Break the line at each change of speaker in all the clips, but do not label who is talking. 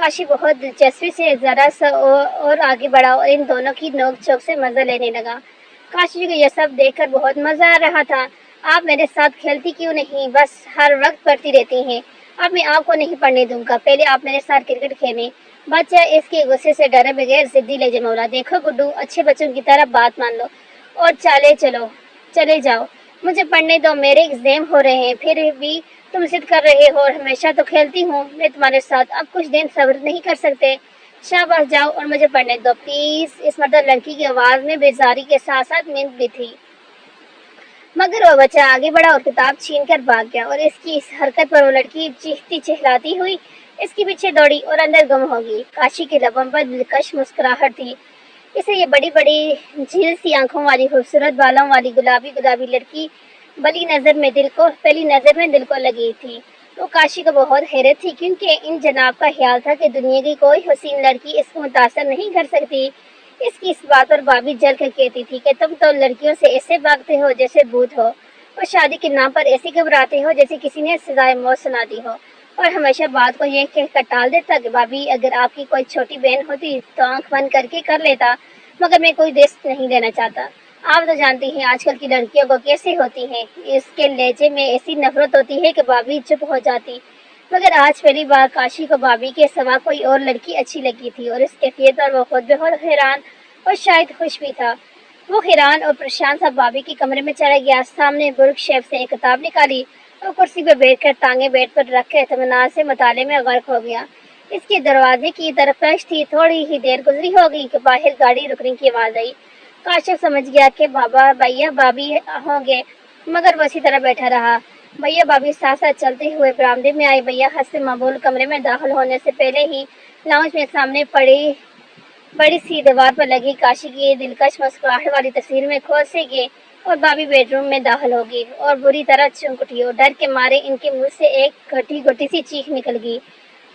کاشی بہت دلچسپی سے ذرا سا اور آگے بڑھا اور ان دونوں کی نوک جھوک سے مزہ لینے لگا۔ کاشی کو یہ سب دیکھ کر بہت مزہ آ رہا تھا۔ آپ میرے ساتھ کھیلتی کیوں نہیں؟ بس ہر وقت پڑھتی رہتی ہیں۔ اب میں آپ کو نہیں پڑھنے دوں گا، پہلے آپ میرے ساتھ کرکٹ کھیلیں۔ بچہ اس کے غصے سے ڈرے بغیر ضدی لہجے میں بولا، دیکھو گڈو، اچھے بچوں کی طرح بات مان لو اور چلے جاؤ، مجھے پڑھنے دو، میرے ایگزام ہو رہے ہیں۔ پھر بھی تم ضد کر رہے ہو اور ہمیشہ تو کھیلتی ہوں میں تمہارے ساتھ، اب کچھ دن صبر نہیں کر سکتے؟ شاباش، جاؤ اور مجھے پڑھنے دو پلیز۔ اس مرتبہ لڑکی کی آواز میں بیزاری کے ساتھ ساتھ محنت بھی تھی، مگر وہ بچہ آگے بڑھا اور کتاب چھین کر بھاگ گیا، اور اس کی اس حرکت پر وہ لڑکی چیختی چہلاتی ہوئی اس کے پیچھے دوڑی اور اندر گم ہو گئی۔ کاشی کے لبوں پر دلکش مسکراہٹ تھی۔ اسے یہ بڑی بڑی جھیل سی آنکھوں والی خوبصورت بالوں والی گلابی لڑکی پہلی نظر میں دل کو لگی تھی۔ وہ کاشی کو بہت حیرت تھی، کیونکہ ان جناب کا خیال تھا کہ دنیا کی کوئی حسین لڑکی اس کو متاثر نہیں کر سکتی۔ اس کی اس بات پر بھابھی جل کر کہتی تھی کہ تم تو لڑکیوں سے ایسے بھاگتے ہو جیسے بھوت ہو، اور شادی کے نام پر ایسے گھبراتے ہو جیسے کسی نے سزائے موت سنا دی ہو، اور ہمیشہ بات کو یہ کہہ کر ٹال دیتا کہ بھابھی، اگر آپ کی کوئی چھوٹی بہن ہوتی تو آنکھ بند کر کے کر لیتا، مگر میں کوئی رسک نہیں لینا چاہتا۔ آپ تو جانتی ہیں آج کل کی لڑکیوں کو کیسے ہوتی ہیں، اس کے لہجے میں ایسی نفرت ہوتی ہے کہ بھابھی چپ ہو جاتی۔ مگر آج پہلی بار کاشی کو بھابھی کے سوا کوئی اور لڑکی اچھی لگی تھی، اور اس کیفیت پر وہ خود بہت حیران اور شاید خوش بھی تھا۔ وہ حیران اور پریشان سا بھابھی کے کمرے میں چلا گیا، سامنے بک شیلف سے ایک کتاب نکالی اور کرسی پر بیٹھ کر ٹانگیں بیڈ پر رکھ کے اطمینان سے مطالعے میں غرق ہو گیا۔ اس کے دروازے کی طرف پیش تھی، تھوڑی ہی دیر گزری ہوگی کہ باہر گاڑی رکنے کی آواز آئی۔ کاشف سمجھ گیا کہ بھیا بھابھی ہوں گے، مگر وہ اسی طرح بیٹھا رہا۔ بھیا بھابھی ساتھ ساتھ چلتے ہوئے برآمدے میں آئے۔ بھیا حسب معمول کمرے میں داخل ہونے سے پہلے ہی لاؤنج میں سامنے بڑی سی دیوار پر لگی کاشی کی دلکش مسکراہٹ والی تصویر میں کھو سے گئے، اور بھابھی بیڈ روم میں داخل ہو گئی اور بری طرح چونک اٹھی، اور ڈر کے مارے ان کے منہ سے ایک گھٹی سی چیخ نکل گئی۔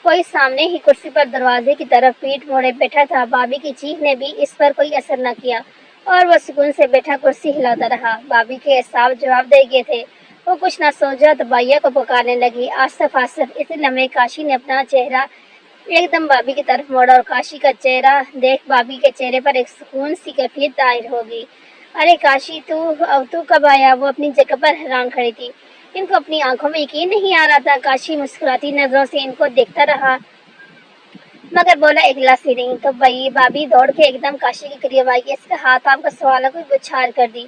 کوئی سامنے ہی کرسی پر دروازے کی طرف پیٹھ موڑے بیٹھا تھا۔ بھابھی کی چیخ نے بھی اس پر کوئی اثر نہ کیا، اور وہ سکون سے بیٹھا کرسی ہلاتا رہا۔ بھابھی کے اعصاب جواب دے گئے تھے۔ وہ کچھ نہ سوچا تو بھیا کو پکارنے لگی، آصف آصف۔ اس لمحے کاشی نے اپنا چہرہ ایک دم بھابھی کی طرف موڑا، اور کاشی کا چہرہ دیکھ بھابھی کے چہرے پر ایک سکون سی کیفیت ظاہر ہو گئی۔ ارے کاشی، تو کب آیا؟ وہ اپنی جگہ پر حیران کھڑی تھی۔ ان کو اپنی آنکھوں میں یقین نہیں آ رہا تھا۔ کاشی مسکراتی نظروں سے ان کو دیکھتا رہا، مگر بولا ایک لفظ بھی نہیں۔ تو بھابھی دوڑ کے ایک دم کاشی کے قریب آئی، اس کا ہاتھ آپ کا سوالوں کو بچھاڑ کر دی۔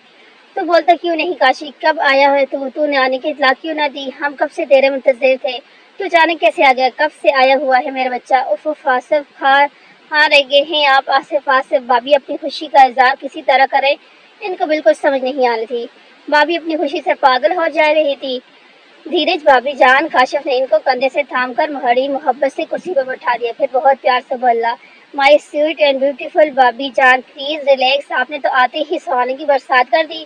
تو بولتا کیوں نہیں کاشی؟ کب آیا ہے تو نے آنے کی اطلاع کیوں نہ دی؟ ہم کب سے تیرے منتظر تھے، تو اچانک کیسے آ گیا؟ کب سے آیا ہوا ہے میرا بچہ؟ اف آصف، ہاں رہ گئے ہیں آپ آصف۔ بھابھی اپنی خوشی کا اظہار کسی طرح کرے ان کو بالکل سمجھ نہیں آ رہی تھی۔ بھابھی اپنی خوشی سے پاگل ہو جا رہی تھی۔ دھیرج بھابھی جان، کاشف نے ان کو کندھے سے تھام کر بڑی محبت سے کرسی پر بٹھا دیا، پھر بہت پیار سے بولا، مائی سویٹ اینڈ بیوٹیفل بھابھی جان، پلیز ریلیکس۔ آپ نے تو آتے ہی سوالوں کی برسات کر دی۔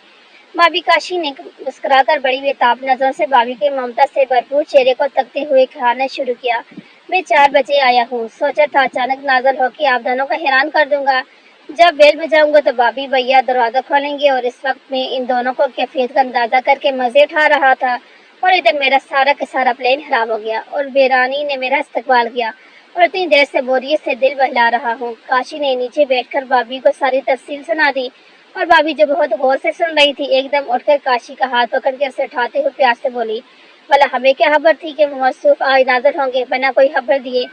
بھابھی کاشی نے مسکرا کر بڑی بےتاب نظروں سے بھابھی کے ممتا سے بھرپور چہرے کو تکتے ہوئے کھانا شروع کیا۔ میں 4 بجے آیا ہوں، سوچا تھا اچانک نازل ہو کے آپ دونوں کو حیران کر دوں گا۔ جب بیل بجاؤں گا تو بھابھی بھیا دروازہ کھولیں گے، اور اس وقت میں ان دونوں کو کیفیت کا اندازہ کر کے مزے اٹھا رہا تھا، اور ادھر میرا سارا کا سارا پلان خراب ہو گیا، اور بیرانی نے میرا استقبال کیا، اور اتنی دیر سے بوریت سے دل بہلا رہا ہوں۔ کاشی نے نیچے بیٹھ کر بھابھی کو ساری تفصیل سنا دی، اور بھابھی جو بہت غور سے سن رہی تھی، ایک دم اٹھ کر کاشی کا ہاتھ پکڑ کے اسے اٹھاتے ہوئے پیار سے بولی، بھلا ہمیں کیا خبر تھی کہ موصوف آج نازل ہوں گے بنا کوئی خبر دیے؟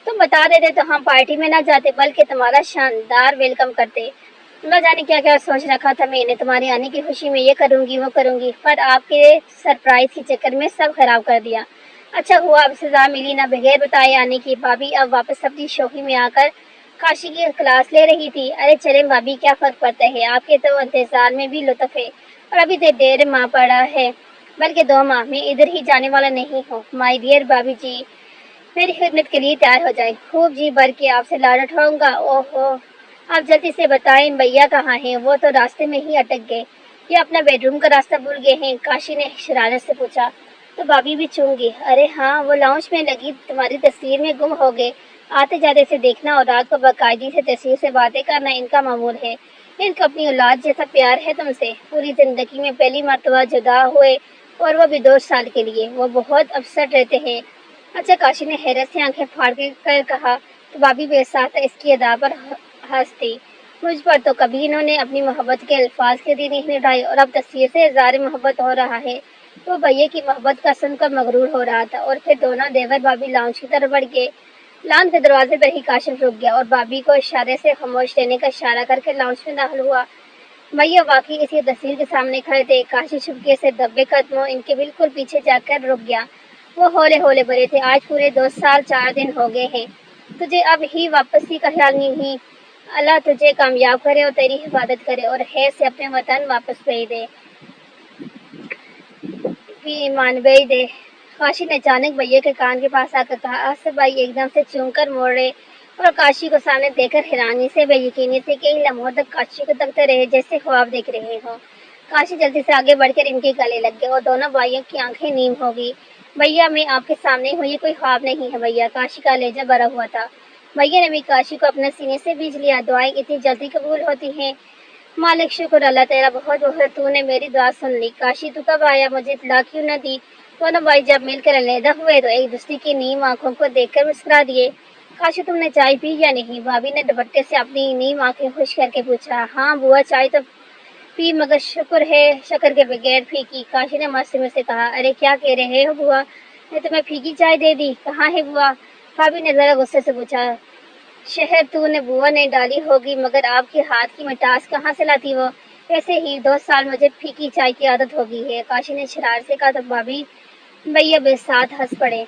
تم بتا دیتے تو ہم پارٹی میں نہ جاتے، بلکہ تمہارا شاندار ویلکم کرتے۔ نہ جانے کیا کیا سوچ رکھا تھا میں نے، تمہارے آنے کی خوشی میں یہ کروں گی وہ کروں گی، پر آپ کے سرپرائز کے چکر میں سب خراب کر دیا۔ اچھا ہوا اب سزا ملی نہ بغیر بتائے آنے کی۔ بھابھی اب واپس اپنی شوخی میں آ کر کاشی کی کلاس لے رہی تھی۔ ارے چلیں بھابھی، کیا فرق پڑتا ہے، آپ کے تو انتظار میں بھی لطف ہے، اور ابھی تو 1.5 ماہ پڑا ہے، بلکہ 2 ماہ۔ میں ادھر ہی جانے والا نہیں ہوں۔ مائی ڈیئر بھابھی جی، میری خدمت کے لیے تیار ہو جائیں، خوب جی بھر کے آپ سے لاڈ اٹھاؤں گا۔ اوہو، آپ جلدی سے بتائیں بھیا کہاں ہیں؟ وہ تو راستے میں ہی اٹک گئے، یا اپنا بیڈ روم کا راستہ بھول گئے ہیں؟ کاشی نے شرارت سے پوچھا۔ تو بھابھی بھی چونک گئی، ارے ہاں، وہ لاؤنج میں لگی تمہاری تصویر میں گم ہو گئے۔ آتے جاتے سے دیکھنا اور رات کو باقاعدگی سے تصویر سے باتیں کرنا ان کا معمول ہے۔ ان کو اپنی اولاد جیسا پیار ہے تم سے، پوری زندگی میں پہلی مرتبہ جدا ہوئے، اور وہ بھی 2 سال کے لیے۔ وہ بہت اپسٹ رہتے ہیں۔ اچھا، کاشی نے حیرت سے آنکھیں پھاڑ کر کہا، تو بابی بے ساتھ اس کی ادا پر ہنستی۔ مجھ پر تو کبھی انہوں نے اپنی محبت کے الفاظ کی دی نہیں اٹھائی، اور اب تصویر سے اظہار محبت ہو رہا ہے۔ وہ بھیا کی محبت کا سن کر مغرور ہو رہا تھا، اور پھر دونوں دیور بابی لاؤنج کی طرف بڑھ گئے۔ لان کے دروازے پر ہی کاشف رک گیا اور بابی کو اشارے سے خاموش رہنے کا اشارہ کر کے لاؤنج میں داخل ہوا۔ بھیا واقعی اسی تصویر کے سامنے کھڑے تھے۔ کاشف چپکے سے دبے قدموں ان کے بالکل پیچھے جا کر رک گیا۔ وہ ہولے ہولے بولے تھے، آج پورے 2 سال 4 دن ہو گئے ہیں تجھے اب ہی واپسی کا خیال نہیں۔ اللہ تجھے کامیاب کرے اور تیری حفاظت کرے اور خیر سے اپنے وطن واپس بھیج دے۔ ایمان بھیج دے۔ کاشف نے اچانک بھیا کے کان کے پاس آ کر کہا۔ آصف بھائی ایک دم سے چونک کر موڑے اور کاشف کو سامنے دیکھ کر حیرانی سے بے یقینی سے کئی لمحوں تک کاشف کو تکتے رہے جیسے خواب دیکھ رہے ہوں۔ کاشف جلدی سے آگے بڑھ کر ان کے گلے لگ گئے اور دونوں بھائیوں کی آنکھیں نیم ہو گئی۔ بھیا میں آپ کے سامنے ہوں، یہ کوئی خواب نہیں ہے بھیا۔ کاشف کا لہجہ بھرا ہوا تھا۔ بھیا نے بھی کاشف کو اپنے سینے سے بھیج لیا۔ دعائیں اتنی جلدی قبول ہوتی ہیں؟ مالک شکر اللہ تیرا بہت بہت، تو نے میری دعا سن لی۔ کاشف تو کب آیا، مجھے اطلاع کیوں نہ دی؟ دونوں بھائی جب مل کر علیحدہ ہوئے تو ایک دوسرے کی نیم آنکھوں کو دیکھ کر مسکرا دیے۔ کاشف تم نے چائے پی یا نہیں؟ بھابی نے دوپٹے سے اپنی نیم آنکھیں خشک کر کے پوچھا۔ ہاں بوا چائے تو پی مگر شکر کے بغیر پھیکی۔ کاشف نے معصومیت سے کہا۔ ارے کیا کہہ رہے ہو بوا، نے تمہیں پھیکی چائے دے دی؟ کہاں ہے بوا؟ بھابی نے ذرا غصے سے پوچھا۔ شہد تو نے بوا نے ڈالی ہوگی مگر آپ کے ہاتھ کی مٹاس کہاں سے لاتی وہ؟ ویسے ہی 2 سال مجھے پھیکی چائے کی عادت ہو گئی ہے، کاشف نے شرارت سے کہا تو بھابی بھیا بے ساتھ ہنس پڑے۔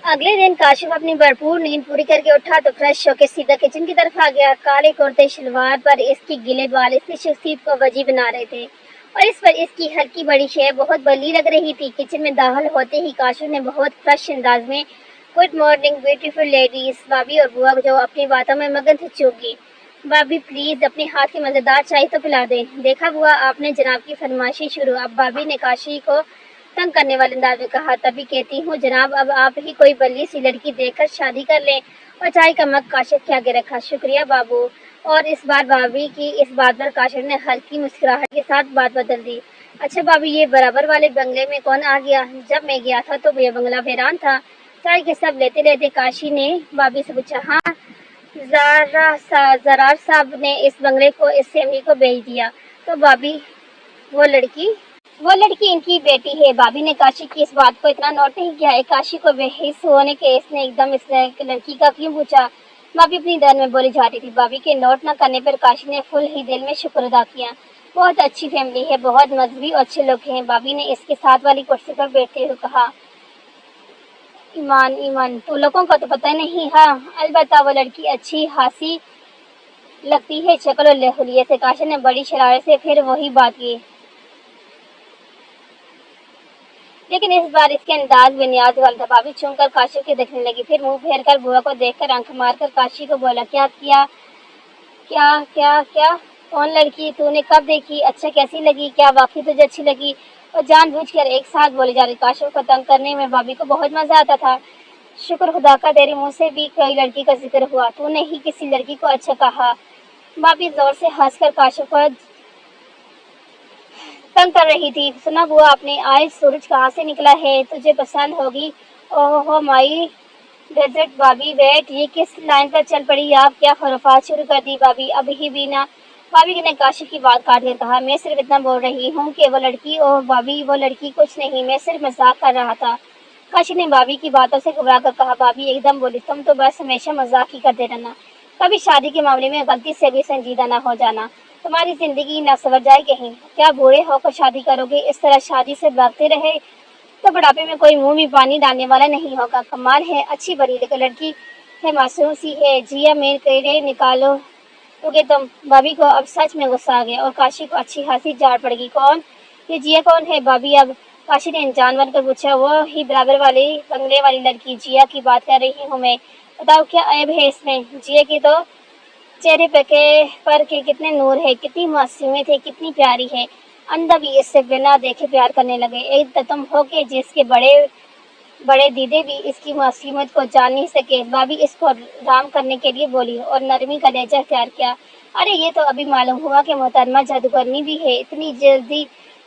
اگلے دن کاشف اپنی بھرپور نیند پوری کر کے اٹھا تو فریش ہو کے سیدھا کچن کی طرف آ گیا۔ کالے کرتے شلوار پر اس کی گلے بال اس کی شخصیت کو وجیح بنا رہے تھے اور اس پر اس کی ہلکی بڑی شے بہت بلی لگ رہی تھی۔ کچن میں داخل ہوتے ہی کاشف نے بہت فریش انداز میں گڈ مارننگ بیوٹیفل لیڈیز، بھابی اور بوا جو اپنی باتوں میں مگن تھی چونک گئی۔ بھابی پلیز اپنے ہاتھ کی مزیدار چائے تو پلا دیں۔ دیکھا بوا آپ نے جناب کی فرمائشیں شروع۔ اب بھابی نے کاشف کو تنگ کرنے والے انداز میں کہا۔ تبھی کہتی ہوں جناب اب آپ ہی کوئی بلی سی لڑکی دیکھ کر شادی کر لیں۔ اور چائے کا مگ کاشف کے آگے رکھا۔ شکریہ بابو۔ اور اس بار بھابی کی اس بات پر کاشف نے ہلکی مسکراہٹ کے ساتھ بات بدل دی۔ اچھا بھابی یہ برابر والے بنگلے میں کون آ گیا؟ جب میں گیا تھا تو یہ بنگلہ ویران تھا۔ چائے کے سب لیتے لیتے کاشف نے بھابی سے پوچھا۔ ہاں زرار صاحب نے اس بنگلے کو اس فیملی کو بیچ دیا۔ تو بھابی وہ لڑکی ان کی بیٹی ہے۔ بھابی نے کاشف کی اس بات کو اتنا نوٹ نہیں کیا ہے۔ کاشف کو بے حس ہونے کے اس نے ایک دم اس لڑکی کا کیوں پوچھا؟ بھابی اپنی دھن میں بولی جا رہی تھی۔ بھابی کے نوٹ نہ کرنے پر کاشف نے فل ہی دل میں شکر ادا کیا۔ بہت اچھی فیملی ہے، بہت مذہبی اور اچھے لوگ ہیں۔ بھابی نے اس کے ساتھ والی کرسی پر بیٹھتے ہوئے کہا۔ ایمان تو لوگوں کو تو پتہ نہیں۔ ہاں البتہ وہ لڑکی اچھی خاصی لگتی ہے شکل و حلیے سے۔ کاشف نے بڑی شرارت سے پھر وہی بات کی، لیکن اس بار اس کے انداز بے نیاز والا تھا۔ بھابی چونک کر کاشف کے دیکھنے لگی، پھر منہ پھیر کر بوا کو دیکھ کر آنکھ مار کر کاشف کو بولا۔ کیا کون لڑکی؟ تو نے کب دیکھی؟ اچھا کیسی لگی؟ کیا واقعی تجھے اچھی لگی؟ اور جان بوجھ کر ایک ساتھ بولے جا رہے۔ کاشف کو تنگ کرنے میں بھابی کو بہت مزہ آتا تھا۔ شکر خدا کا تیرے منہ سے بھی کوئی لڑکی کا ذکر ہوا، تو نے ہی کسی لڑکی کو اچھا کہا۔ بھابی زور سے ہنس کر کاشف کو تنگ کر رہی تھی۔ سنا بوا آپ نے آج سورج کہاں سے نکلا ہے؟ تجھے پسند ہوگی؟ اوہ مائی ڈیزرٹ بھابی ویٹ، یہ کس لائن پر چل پڑی آپ؟ کیا خرافات شروع کر دی بھابی؟ اب ہی بھی نہ۔ بھابی نے کاشف کی بات کاٹ کر کہا۔ میں صرف اتنا بول رہی ہوں کہ وہ لڑکی، اوہ بھابی وہ لڑکی کچھ نہیں، میں صرف مذاق کر رہا تھا۔ کاشف نے بھابی کی باتوں سے گھبرا کر کہا۔ بھابی ایک دم بولی۔ تم تو بس ہمیشہ مذاق ہی کرتے رہنا، کبھی شادی کے معاملے میں غلطی سے بھی سنجیدہ نہ ہو جانا، تمہاری زندگی نہ سنور جائے کہیں۔ کیا بوڑھے ہو کر شادی کرو گے؟ اس طرح شادی سے بھاگتے رہے تو بڑھاپے میں کوئی منہ میں پانی ڈالنے والا نہیں ہوگا۔ کمال ہے، اچھی بڑی لڑکی ہے، معصوم سی ہے۔ جیا میں کیڑے نکالو گے تم؟ بھابی کو اب سچ میں غصہ آ گیا اور کاشف کو اچھی خاصی جاڑ پڑ گئی۔ کون یہ جیا کون ہے بھابی؟ اب کاشف نے انجان بن کر پوچھا۔ وہ ہی برابر والی بنگلے والی لڑکی جیا کی بات کر رہی ہوں میں۔ بتاؤ کیا عیب ہے اس میں؟ جیا کی تو چہرے پر کے کتنے نور ہے، کتنی معصومیت ہے، کتنی پیاری ہے۔ اندھا بھی اس سے بنا دیکھے پیار کرنے لگے۔ ایک تو تم ہو کہ جس کے بڑے دیدے بھی اس کی معصومیت کو جان نہیں سکے۔ بھابی اس کو رام کرنے کے لیے بولی اور نرمی کا لہجہ اختیار کیا۔ ارے یہ تو ابھی معلوم ہوا کہ محترمہ جادوگرنی بھی ہے، اتنی جلدی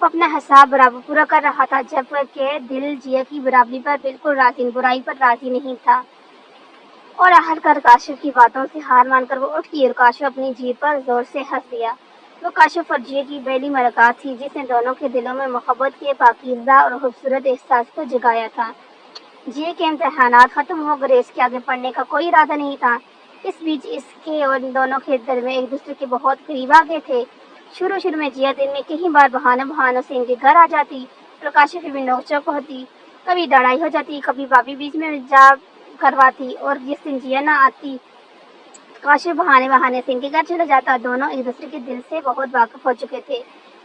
وہ اپنا حساب برابر پورا کر رہا تھا جبکہ دل جیا کی برابری پر بالکل راضی برائی پر راضی نہیں تھا۔ اور آخر کر کاشف کی باتوں سے ہار مان کر وہ اٹھ گئی اور کاشف اپنی جیت پر زور سے ہنس دیا۔ وہ کاشف اور جیا کی پہلی ملاقات تھی جس نے دونوں کے دلوں میں محبت کے پاکیزہ اور خوبصورت احساس کو جگایا تھا۔ جیا کے امتحانات ختم ہو گئے، اس کے آگے پڑھنے کا کوئی ارادہ نہیں تھا۔ اس بیچ اس کے اور ان دونوں کے درمیان ایک دوسرے کے بہت قریب آ گئے تھے۔ شروع میں جیا دن میں کئی بار بہانوں سے ان کے گھر آ جاتی اور کاشف بھی نوک چوک ہوتی، کبھی لڑائی ہو جاتی، کبھی بھابھی بیچ میں جا کرواتی، اور جس دن جیا نہ آتی کاشف بہانے سے ان کے گھر چلا جاتا۔ دونوں ایک دوسرے کے دل سے بہت واقف ہو چکے تھے۔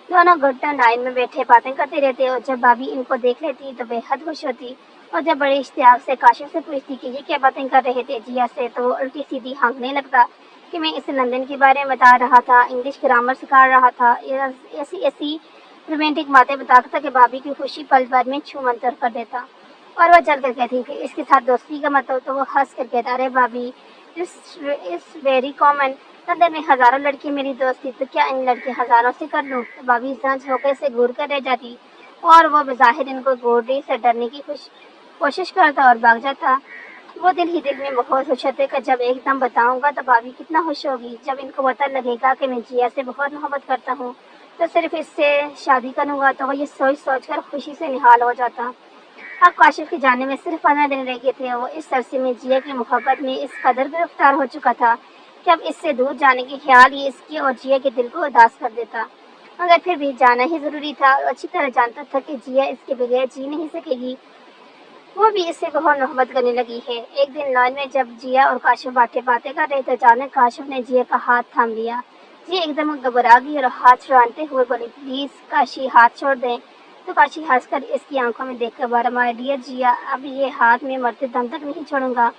دونوں گھٹن لائن میں بیٹھے باتیں کرتے رہتے اور جب بھابھی ان کو دیکھ لیتی تو بے حد خوش ہوتی اور جب بڑے اشتیاق سے کاشف سے پوچھتی کہ یہ کیا باتیں کر رہے تھے جیا سے، تو وہ الٹی سیدھی ہانکنے لگتا کہ میں اسے لندن کے بارے میں بتا رہا تھا، انگلش گرامر سکھا رہا تھا، ایسی رومانٹک باتیں بتاتا تھا کہ بھابھی کی خوشی پل بھر میں چھو منتر کر دیتا۔ اور وہ چل کر کہتی کہ اس کے ساتھ دوستی کا مطلب، تو وہ ہنس کر کہتا ارے بھابھی اس ویری کامن، لندن میں ہزاروں لڑکی میری دوستی، تو کیا ان لڑکے ہزاروں سے کر لوں؟ تو بھابھی زنج ہو کر سے گور کر رہ جاتی اور وہ بظاہر ان کو گوڑی سے ڈرنے کی کوشش کرتا اور بھاگ جاتا۔ وہ دل ہی دل میں بہت خوش ہوتے کہ جب ایک دم بتاؤں گا تو بھابھی کتنا خوش ہوگی، جب ان کو پتہ لگے گا کہ میں جیا سے بہت محبت کرتا ہوں تو صرف اس سے شادی کروں گا، تو وہ یہ سوچ کر خوشی سے نہال ہو جاتا۔ اب کاشف کے جانے میں صرف 15 دن رہ گئے تھے۔ وہ اس عرصے میں جیا کی محبت میں اس قدر گرفتار ہو چکا تھا کہ اب اس سے دور جانے کے خیال ہی اس کے اور جیا کے دل کو اداس کر دیتا، مگر پھر بھی جانا ہی ضروری تھا اور اچھی طرح جانتا تھا کہ جیا اس کے بغیر جی نہیں سکے گی۔ وہ بھی اس سے بہت محبت کرنے لگی ہے۔ ایک دن لان میں جب جیا اور کاشف باتیں کر رہے تھے، اچانک کاشف نے جیا کا ہاتھ تھام لیا۔ جیا ایک دم گھبرا گئی اور ہاتھ چھڑاتے ہوئے بولی پلیز کاشی ہاتھ چھوڑ دیں، تو کاشی ہنس کر اس کی آنکھوں میں دیکھ کر بارا مائی ڈیئر جیا اب یہ ہاتھ میں مرتے دم تک نہیں چھوڑوں گا۔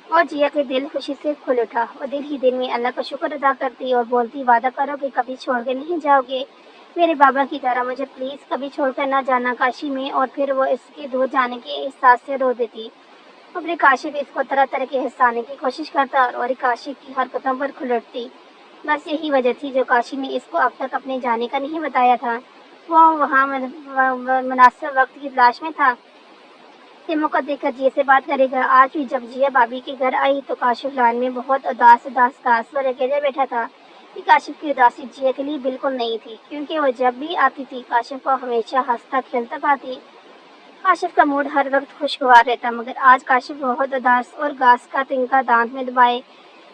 اور جیا کے دل خوشی سے کھل اٹھا۔ وہ دل ہی دل میں اللہ کا شکر ادا کرتی اور بولتی وعدہ کرو کہ کبھی چھوڑ کے نہیں جاؤ گے میرے بابا کی طرح، مجھے پلیز کبھی چھوڑ کر نہ جانا کاشی میں۔ اور پھر وہ اس کے دور جانے کے احساس سے رو دیتی۔ اپنے کاشف اس کو طرح طرح کے احسانے کی کوشش کرتا اور کاشف کی حرکتوں پر کھل اٹھتی۔ بس یہی وجہ تھی جو کاشی نے اس کو اب تک اپنے جانے کا نہیں بتایا تھا۔ وہ وہاں مناسب وقت کی تلاش میں تھا کہ موقع دیکھ کر جیا سے بات کرے گا۔ آج بھی جب جیا بھابھی کے گھر آئی تو کاشف لان میں بہت اداس پر اکیلے بیٹھا تھا۔ یہ کاشف کی اداسی جیا کے لیے بالکل نہیں تھی، کیونکہ وہ جب بھی آتی تھی کاشف کو ہمیشہ ہنستا کھیلتا پاتی۔ کاشف کا موڈ ہر وقت خوشگوار رہتا، مگر آج کاشف بہت اداس اور گھاس کا تنکا دانت میں دبائے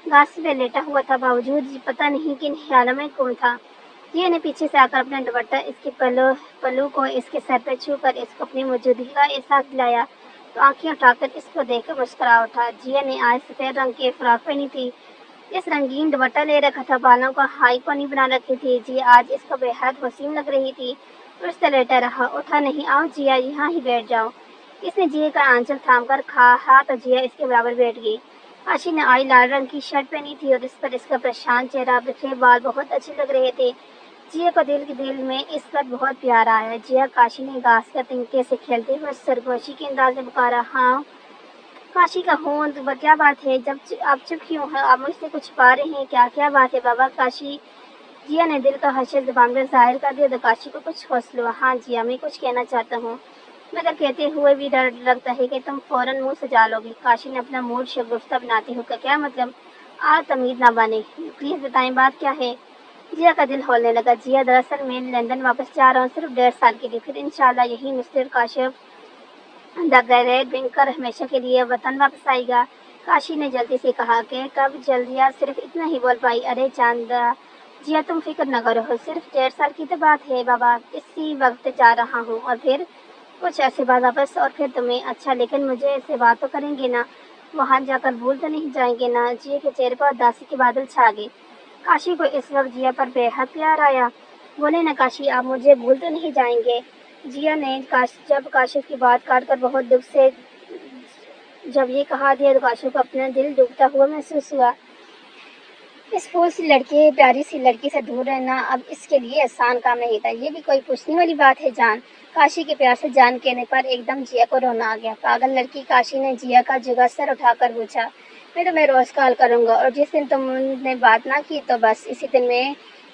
گھاس پہ لیٹا ہوا تھا، باوجود پتہ نہیں کن خیالوں میں گم تھا۔ جیا نے پیچھے سے آ کر اپنا دوپٹہ اس کے پلو کو اس کے سر پہ چھو کر اس کو اپنی موجودگی کا احساس دلایا تو آنکھیں اٹھا کر اس کو دیکھ کر مسکرا اٹھا۔ جیا نے آج سفید رنگ کی فراک پہنی تھی، اس رنگین دوپٹہ لے رکھا تھا، بالوں کو ہائی پونی بنا رکھی تھی۔ جیا آج اس کو بے حد حسین لگ رہی تھی۔ اس سے لیٹا رہا، اٹھا نہیں، آؤ جیا یہاں ہی بیٹھ جاؤ۔ اس نے جیا کا آنچل تھام کر کہا تو جیا اس کے برابر بیٹھ گئی۔ کاشی نے آج لال رنگ کی شرٹ پہنی تھی اور اس پر اس کا پریشان چہرہ، بکھرے بال بہت اچھے لگ رہے تھے۔ جیا کو دل میں اس پر بہت پیار آیا۔ جیا کاشی نے گھاس کے تنکے سے کھیلتے ہوئے سرگوشی کے انداز میں پکارا، ہاں کاشی کا ہوں، کیا بات ہے، جب آپ چپ کیوں ہیں، آپ مجھ سے کچھ پا رہے ہیں کیا بات ہے بابا کاشی؟ جیا نے دل کا حشر زبان پر ظاہر کر دیا تو کاشی کو کچھ حوصلہ ہوا۔ ہاں جیا میں کچھ کہنا چاہتا ہوں، مگر کہتے ہوئے بھی ڈر لگتا ہے کہ تم فوراً منہ سجا لو گی۔ کاشی نے اپنا موڈ شگفتہ بناتے ہوئے کہا، کیا مطلب؟ آپ تمیز نہ بنے، پلیز بتائیں بات کیا ہے؟ جیا کا دل ہولنے لگا۔ جیا دراصل میں لندن واپس جا رہا ہوں صرف 1.5 سال کے لیے، پھر انشاءاللہ یہی مسٹر کاشف دا گریٹ بنکر ہمیشہ کے لیے وطن واپس آئے گا۔ کاشی نے جلدی سے کہا کہ کب جلدیا صرف اتنا ہی بول پائی۔ ارے چاندہ جیا تم فکر نہ کرو، صرف 1.5 سال کی تو بات ہے بابا، اسی وقت جا رہا ہوں اور پھر کچھ عرصے بعد واپس، اور پھر تمہیں اچھا لیکن مجھے سے بات تو کریں گے نا، وہاں جا کر بھول تو نہیں جائیں گے نا؟ جیا کے چہرے پر اداسی کے بادل چھا گئے۔ کاشی کو اس وقت جیا پر بے حد پیار آیا۔ بولے نا کاشی آپ مجھے بھول تو نہیں جائیں گے؟ جیا نے جب کاشف کی بات کاٹ کر بہت دکھ سے جب یہ کہا دیا تو کاشف کو اپنا دل ڈوبتا ہوا محسوس ہوا۔ اس پھول سی لڑکی، پیاری سی لڑکی سے دور رہنا اب اس کے لیے آسان کام نہیں تھا۔ یہ بھی کوئی پوچھنے والی بات ہے جان؟ کاشی کے پیار سے جان کہنے پر ایک دم جیا کو رونا آ گیا۔ پاگل لڑکی، کاشی نے جیا کا جگہ سر اٹھا کر پوچھا، میں تمہیں روز کال کروں گا اور جس دن تم نے بات نہ کی تو بس اسی دن میں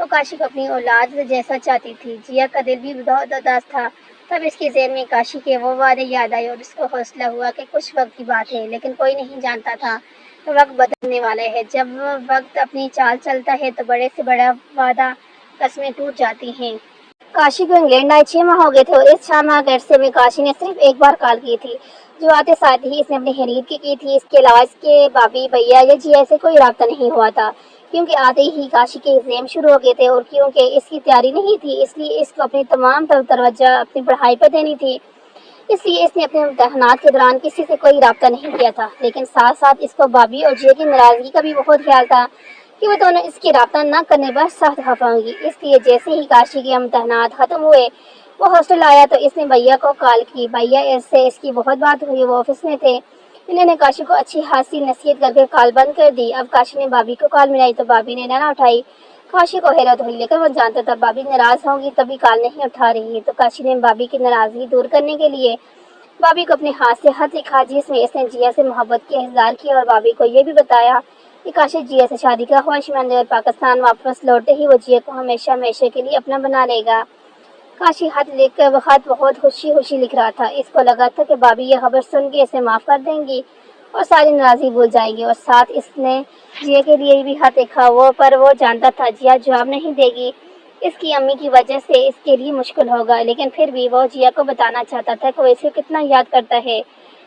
وہ کاشی کو اپنی اولاد جیسا چاہتی تھی۔ جیا کا دل بھی بہت اداس تھا۔ تب اس کے ذہن میں کاشی کے وہ وعدے یاد آئے اور اس کو حوصلہ ہوا کہ کچھ وقت کی بات ہے، لیکن کوئی نہیں جانتا تھا کہ وقت بدلنے والا ہے۔ جب وقت اپنی چال چلتا ہے تو بڑے سے بڑا وعدہ قسمیں ٹوٹ جاتی ہیں۔ کاشی کو انگلینڈ آئے 6 ماہ ہو گئے تھے اور اس 6 ماہ کے عرصے میں کاشی نے صرف ایک بار کال کی تھی، جو آتے ساتھ ہی اس نے اپنی حریر کی تھی۔ اس کے علاوہ اس کے بابی، بھیا یا جیا سے کوئی رابطہ نہیں ہوا تھا، کیونکہ آتے ہی کاشی کے ایگزام شروع ہو گئے تھے اور کیونکہ اس کی تیاری نہیں تھی، اس لیے اس کو اپنی تمام توجہ اپنی پڑھائی پر دینی تھی۔ اس لیے اس نے اپنے امتحانات کے دوران کسی سے کوئی رابطہ نہیں کیا تھا، لیکن ساتھ ساتھ اس کو بابی اور جیا کی ناراضگی کا بھی بہت خیال تھا کہ وہ دونوں اس کی رابطہ نہ کرنے پر سخت خفا ہوں گی۔ اس لیے جیسے ہی کاشی کے امتحانات ختم ہوئے، وہ ہاسٹل آیا تو اس نے بھیا کو کال کی۔ بھیا سے اس کی بہت بات ہوئی، وہ آفس میں تھے۔ انہوں نے کاشی کو اچھی خاصی نصیحت کر کے کال بند کر دی۔ اب کاشی نے بابی کو کال ملائی تو بابی نے نہ اٹھائی۔ کاشی کو حیرت ہوئی، لیکن وہ جانتا تھا بابی ناراض ہوں گی تبھی کال نہیں اٹھا رہی ہے، تو کاشی نے بابی کی ناراضگی دور کرنے کے لیے بابی کو اپنے ہاتھ سے خط لکھا، جس میں اس نے جیا سے محبت کی اظہار کی اور بابی کو یہ بھی بتایا کہ کاشی جیا سے شادی کا خواہشمند ہے اور پاکستان واپس لوٹتے ہی وہ جیا کو ہمیشہ ہمیشہ کے لیے اپنا بنا لے گا۔ کاشی خط لکھ کر وہ خط بہت خوشی خوشی لکھ رہا تھا۔ اس کو لگا تھا کہ بابی یہ خبر سن کے اسے معاف کر دیں گی اور ساری ناراضگی بھول جائیں گی، اور ساتھ اس نے جیا کے لیے بھی خط لکھا، پر وہ جانتا تھا جیا جواب نہیں دے گی۔ اس کی امی کی وجہ سے اس کے لیے مشکل ہوگا، لیکن پھر بھی وہ جیا کو بتانا چاہتا تھا کہ وہ اسے کتنا یاد کرتا ہے،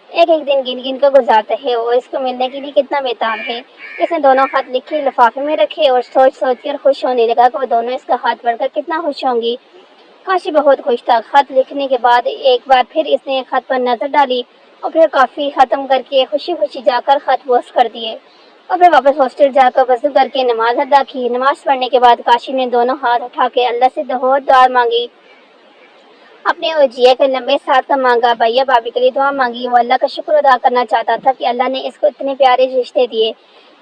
ایک ایک دن گن گن کر گزارتا ہے، وہ اس کو ملنے کے لیے کتنا بےتاب ہے۔ اس نے دونوں خط لکھے لفافے میں رکھے اور سوچ سوچ کر خوش ہونے لگا کہ وہ دونوں اس کا خط پڑھ کر کتنا خوش ہوں گی۔ کاشی بہت خوش تھا۔ خط لکھنے کے بعد ایک بار پھر اس نے خط پر نظر ڈالی اور پھر کافی ختم کر کے خوشی خوشی جا کر خط پوسٹ کر دیے اور پھر واپس ہاسٹل جا کر وضو کر کے نماز ادا کی۔ نماز پڑھنے کے بعد کاشی نے دونوں ہاتھ اٹھا کے اللہ سے بہت دعا مانگی، اپنے اور جیا کے لمبے ساتھ کا مانگا، بھیا بھابھی کے لیے دعا مانگی۔ وہ اللہ کا شکر ادا کرنا چاہتا تھا کہ اللہ نے اس کو اتنے پیارے رشتے دیے۔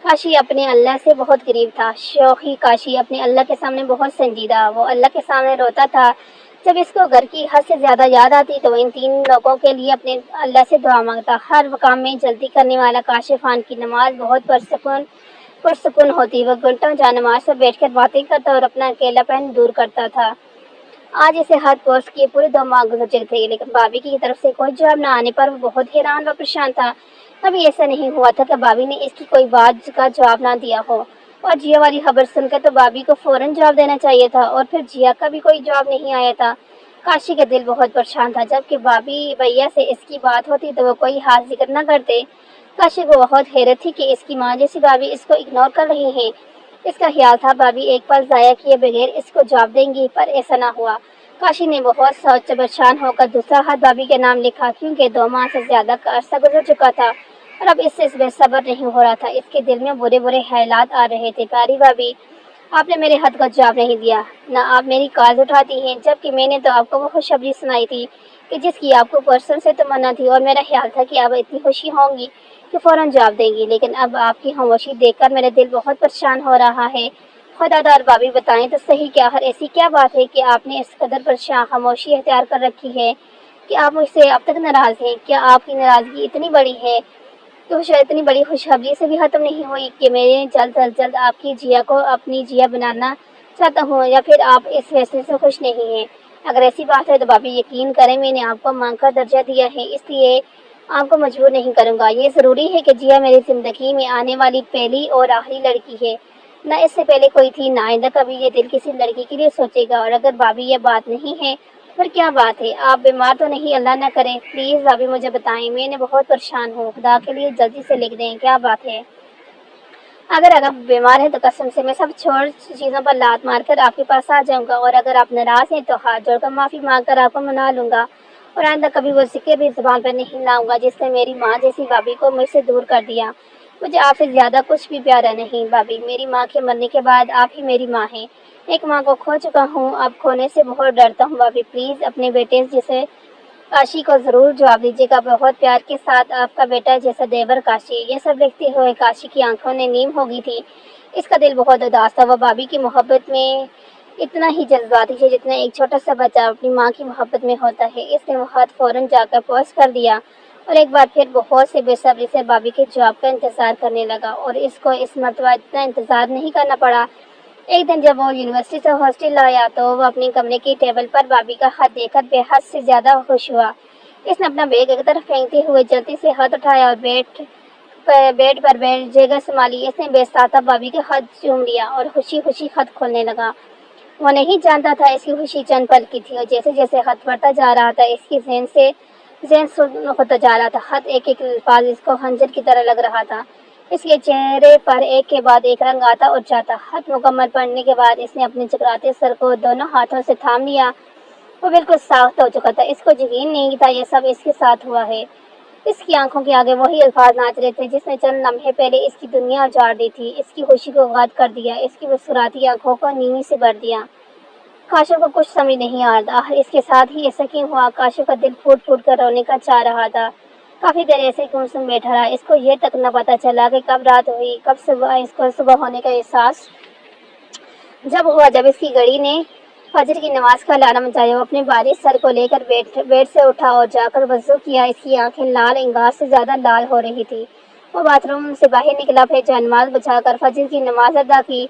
کاشی اپنے اللہ سے بہت قریب تھا۔ شوخی کاشی اپنے اللہ کے سامنے بہت سنجیدہ، وہ اللہ کے سامنے روتا تھا جب اس کو گھر کی حد سے زیادہ یاد آتی تو ان 3 لوگوں کے لیے اپنے اللہ سے دعا مانگتا۔ ہر کام میں جلدی کرنے والا کاشف خان کی نماز بہت پرسکون ہوتی، وہ گھنٹوں جا نماز پر بیٹھ کر باتیں کرتا اور اپنا اکیلا پن دور کرتا تھا۔ آج اسے خط پوسٹ کیے پورے 2 ماہ گزر چکے تھے، لیکن بابی کی طرف سے کوئی جواب نہ آنے پر وہ بہت حیران و پریشان تھا۔ کبھی ایسا نہیں ہوا تھا کہ بابی نے اس کی کوئی بات کا جواب نہ دیا ہو، اور جیا والی خبر سن کر تو بابی کو فوراً جواب دینا چاہیے تھا، اور پھر جیا کا بھی کوئی جواب نہیں آیا تھا۔ کاشی کا دل بہت پریشان تھا۔ جب کہ بابی بھیا سے اس کی بات ہوتی تو وہ کوئی خاص ذکر نہ کرتے۔ کاشی کو بہت حیرت تھی کہ اس کی ماں جیسی بابی اس کو اگنور کر رہی ہے۔ اس کا خیال تھا بابی ایک پل ضائع کیے بغیر اس کو جواب دیں گی، پر ایسا نہ ہوا۔ کاشی نے بہت سوچ پریشان ہو کر دوسرا خط بابی کے نام لکھا، کیونکہ 2 ماہ سے زیادہ کا عرصہ گزر چکا تھا اور اب اس سے بے صبر نہیں ہو رہا تھا۔ اس کے دل میں برے برے خیالات آ رہے تھے۔ پیاری بابی، آپ نے میرے خط کا جواب نہیں دیا، نہ آپ میری کال اٹھاتی ہیں، جبکہ میں نے تو آپ کو وہ خوشخبری سنائی تھی کہ جس کی آپ کو پرسوں سے تمنا تھی، اور میرا خیال تھا کہ آپ اتنی خوشی ہوں گی کہ فوراً جواب دیں گی، لیکن اب آپ کی خاموشی دیکھ کر میرا دل بہت پریشان ہو رہا ہے۔ خدا دار بابی، بتائیں تو صحیح کہ آخر ایسی کیا بات ہے کہ آپ نے اس قدر خاموشی اختیار کر رکھی ہے کہ آپ مجھ سے اب تک ناراض ہیں؟ کیا آپ کی ناراضگی اتنی بڑی ہے کہ شاید اتنی بڑی خوشخبری سے بھی ختم نہیں ہوئی کہ میں جلد از جلد آپ کی جیا کو اپنی جیا بنانا چاہتا ہوں، یا پھر آپ اس فیصلے سے خوش نہیں ہیں؟ اگر ایسی بات ہے تو بابی یقین کریں، میں نے آپ کو مانگ کر درجہ دیا ہے، اس لیے آپ کو مجبور نہیں کروں گا۔ یہ ضروری ہے کہ جیا میری زندگی میں آنے والی پہلی اور آخری لڑکی ہے، نہ اس سے پہلے کوئی تھی، نہ آئندہ کبھی یہ دل کسی لڑکی کے لیے سوچے گا۔ اور اگر بابی یہ بات نہیں ہے پھر کیا بات ہے؟ آپ بیمار تو نہیں؟ اللہ نہ کرے، پلیز بابی مجھے بتائیں، میں نے بہت پریشان ہوں، خدا کے لیے جلدی سے لکھ دیں، کیا بات ہے؟ اگر آپ بیمار ہیں تو قسم سے میں سب چیزوں پر لات مار کر آپ کے پاس آ جاؤں گا، اور اگر آپ ناراض ہیں تو ہاتھ جوڑ کر معافی مانگ کر آپ کو منا لوں گا، اور آئندہ کبھی وہ ذکر بھی زبان پر نہیں لاؤں گا جس نے میری ماں جیسی بابی کو مجھ سے دور کر دیا۔ مجھے آپ سے زیادہ کچھ بھی پیارا نہیں بابی، میری ماں کے مرنے کے بعد آپ ہی میری ماں ہیں۔ ایک ماں کو کھو چکا ہوں، اب کھونے سے بہت ڈرتا ہوں بابی، پلیز اپنے بیٹے جیسے کاشی کو ضرور جواب دیجیے گا، بہت پیار کے ساتھ آپ کا بیٹا جیسا دیور کاشی۔ یہ سب لکھتے ہوئے کاشی کی آنکھوں نے نیم ہو گئی تھی، اس کا دل بہت اداس تھا۔ وہ بابی کی محبت میں اتنا ہی جذباتی ہے جتنا ایک چھوٹا سا بچہ اپنی ماں کی محبت میں ہوتا ہے۔ اس نے وہ خط فوراً جا کر پوسٹ کر دیا اور ایک بار پھر بہت سے بے صبری سے بابی کے جواب کا انتظار کرنے لگا، اور اس کو اس مرتبہ اتنا انتظار نہیں کرنا پڑا۔ ایک دن جب وہ یونیورسٹی سے ہاسٹل آیا تو وہ اپنی کمرے کی ٹیبل پر بابی کا خط دیکھ کر بے حد سے زیادہ خوش ہوا۔ اس نے اپنا بیگ ایک طرف پھینکتے ہوئے جلدی سے ہاتھ اٹھایا اور بیڈ پر جگہ سنبھالی۔ اس نے بے ساتھ بابی کا خط چوم لیا اور خوشی خوشی خط کھولنے لگا۔ وہ نہیں جانتا تھا اس کی خوشی چند پل کی تھی، اور جیسے جیسے خط پڑھتا جا رہا تھا اس کے ذہن سن ہوتا جا رہا تھا۔ خط ایک ایک الفاظ اس کو خنجر کی طرح لگ رہا تھا۔ اس کے چہرے پر ایک کے بعد ایک رنگ آتا اور جاتا۔ خط مکمل پڑھنے کے بعد اس نے اپنے چکراتے سر کو دونوں ہاتھوں سے تھام لیا۔ وہ بالکل ساخت ہو چکا تھا۔ اس کو یقین نہیں تھا یہ سب اس کے ساتھ ہوا ہے۔ اس کی آنکھوں کے آگے وہی الفاظ ناچ رہے تھے جس نے چند لمحے پہلے اس کی دنیا اجاڑ دی تھی، اس کی خوشی کو غائب کر دیا، اس کی مسکراتی آنکھوں کو نیمی سے بھر دیا۔ کاشف کو کچھ سمجھ نہیں آ رہا تھا، اس کے ساتھ ہی ایسا کیوں ہوا؟ کاشف کا دل پھوٹ پھوٹ کر رونے کا چاہ رہا تھا۔ کافی دیر ایسے گمسم بیٹھا رہا۔ اس کو یہ تک نہ پتا چلا کہ کب رات ہوئی، کب صبح۔ اس کو صبح ہونے کا احساس جب ہوا جب اس کی گھڑی نے فجر کی نماز کا الارم بجایا۔ وہ اپنے بارش سر کو لے کر بیڈ سے اٹھا اور جا کر وضو کیا۔ اس کی آنکھیں لال انگار سے زیادہ لال ہو رہی تھی۔ وہ باتھ روم سے باہر نکلا، پھر جائے بچھا کر فجر کی نماز ادا کی۔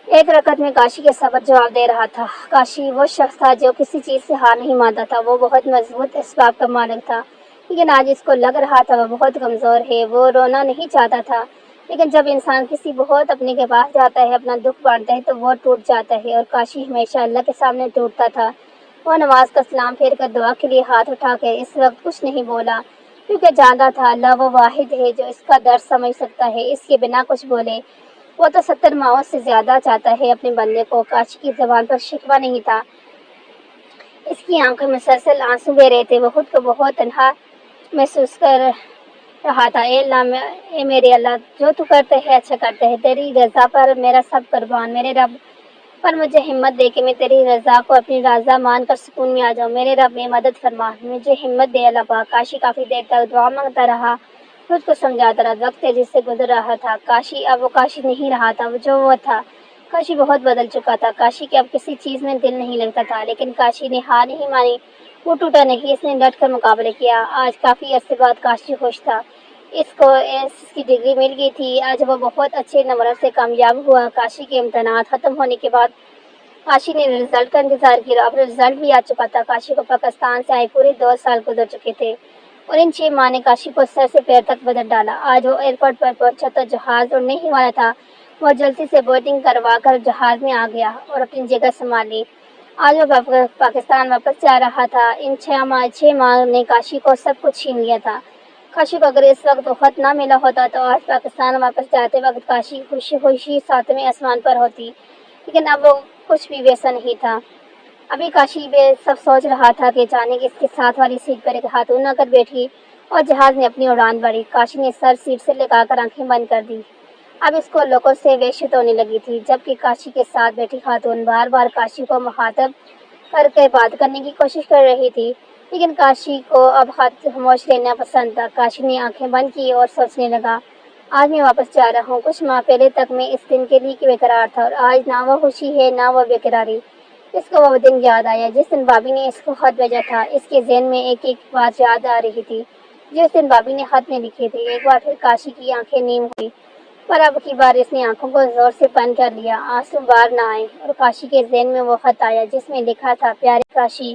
ایک رکعت میں کاشی کے صبر جواب دے رہا تھا۔ کاشی وہ شخص تھا جو کسی چیز سے ہار نہیں مانتا تھا۔ وہ بہت مضبوط اسباب کا مالک تھا، لیکن آج اس کو لگ رہا تھا وہ بہت کمزور ہے۔ وہ رونا نہیں چاہتا تھا، لیکن جب انسان کسی بہت اپنے کے پاس جاتا ہے، اپنا دکھ بانٹتا ہے تو وہ ٹوٹ جاتا ہے، اور کاشی ہمیشہ اللہ کے سامنے ٹوٹتا تھا۔ وہ نماز کا سلام پھیر کر دعا کے لیے ہاتھ اٹھا کے اس وقت کچھ نہیں بولا، کیونکہ جانتا تھا اللہ وہ واحد ہے جو اس کا درد سمجھ سکتا ہے، اس کے بنا کچھ بولے۔ وہ تو 70 ماؤں سے زیادہ چاہتا ہے اپنے بندے کو۔ کاشی کی زبان پر شکوہ نہیں تھا، اس کی آنکھوں میں مسلسل آنسو بہ رہے تھے۔ وہ خود کو بہت تنہا محسوس کر رہا تھا۔ اے میرے اللہ، جو تو کرتے ہے اچھا کرتے ہے، تیری رضا پر میرا سب قربان۔ میرے رب، پر مجھے ہمت دے کہ میں تیری رضا کو اپنی رضا مان کر سکون میں آ جاؤں۔ میرے رب میں مدد فرما، مجھے ہمت دے اللہ پاک۔ کاشی کافی دیر تک دعا مانگتا رہا، خود کو سمجھاتا رہا۔ وقت تیزی سے گزر رہا تھا۔ کاشی اب وہ کاشی نہیں رہا تھا جو وہ تھا۔ کاشی بہت بدل چکا تھا۔ کاشی کے اب کسی چیز میں دل نہیں لگتا تھا، لیکن کاشی نے ہار نہیں مانی، وہ ٹوٹا نہیں۔ اس نے ڈٹ کر مقابلہ کیا۔ آج کافی عرصے بعد کاشی خوش تھا۔ اس کو ایس کی ڈگری مل گئی تھی۔ آج وہ بہت اچھے نمبروں سے کامیاب ہوا۔ کاشی کے امتحانات ختم ہونے کے بعد کاشی نے رزلٹ کا انتظار کیا۔ اب رزلٹ بھی آ چکا تھا۔ کاشی کو پاکستان سے آئے پورے 2 سال گزر چکے تھے، اور ان 6 ماہ نے کاشی کو سر سے پیر تک بدل ڈالا۔ آج وہ ایئرپورٹ پر پہنچا تو جہاز اڑنے ہی والا تھا۔ وہ جلدی سے بورڈنگ کروا کر جہاز میں آ گیا اور اپنی جگہ سنبھال لی۔ آج وہ پاکستان واپس جا رہا تھا۔ ان 6 ماہ نے کاشی کو سب کچھ چھین لیا تھا۔ کاشی کو اگر اس وقت وہ خط نہ ملا ہوتا تو آج پاکستان واپس جاتے وقت کاشی خوشی خوشی 7ویں آسمان پر ہوتی، لیکن اب وہ کچھ بھی ویسا نہیں تھا۔ ابھی کاشی بے سب سوچ رہا تھا کہ جانے کہ اس کے ساتھ والی سیٹ پر ایک خاتون آ کر بیٹھی اور جہاز نے اپنی اڑان بھری۔ کاشی نے سر سیٹ سے لگا کر آنکھیں بند کر دی۔ اب اس کو لوگوں سے وحشت ہونے لگی تھی، جبکہ کاشی کے ساتھ بیٹھی خاتون بار بار کاشی کو مخاطب کر کے بات کرنے کی کوشش کر رہی تھی، لیکن کاشی کو اب خاموش رہنا پسند تھا۔ کاشی نے آنکھیں بند کی اور سوچنے لگا، آج میں واپس جا رہا ہوں۔ کچھ ماہ پہلے تک میں اس دن کے لیے بے قرار تھا، اور آج نہ وہ خوشی ہے نہ وہ بے قراری۔ اس کو وہ دن یاد آیا جس دن بابی نے اس کو خط بھیجا تھا۔ اس کے ذہن میں ایک ایک بات یاد آ رہی تھی جس دن بابی نے خط میں لکھی تھی۔ ایک بار پھر کاشی کی آنکھیں نیم ہوئی، پر اب کی بار اس نے آنکھوں کو زور سے بند کر لیا، آنسو باہر نہ آئے، اور کاشی کے ذہن میں وہ خط آیا جس میں لکھا تھا، پیارے کاشی،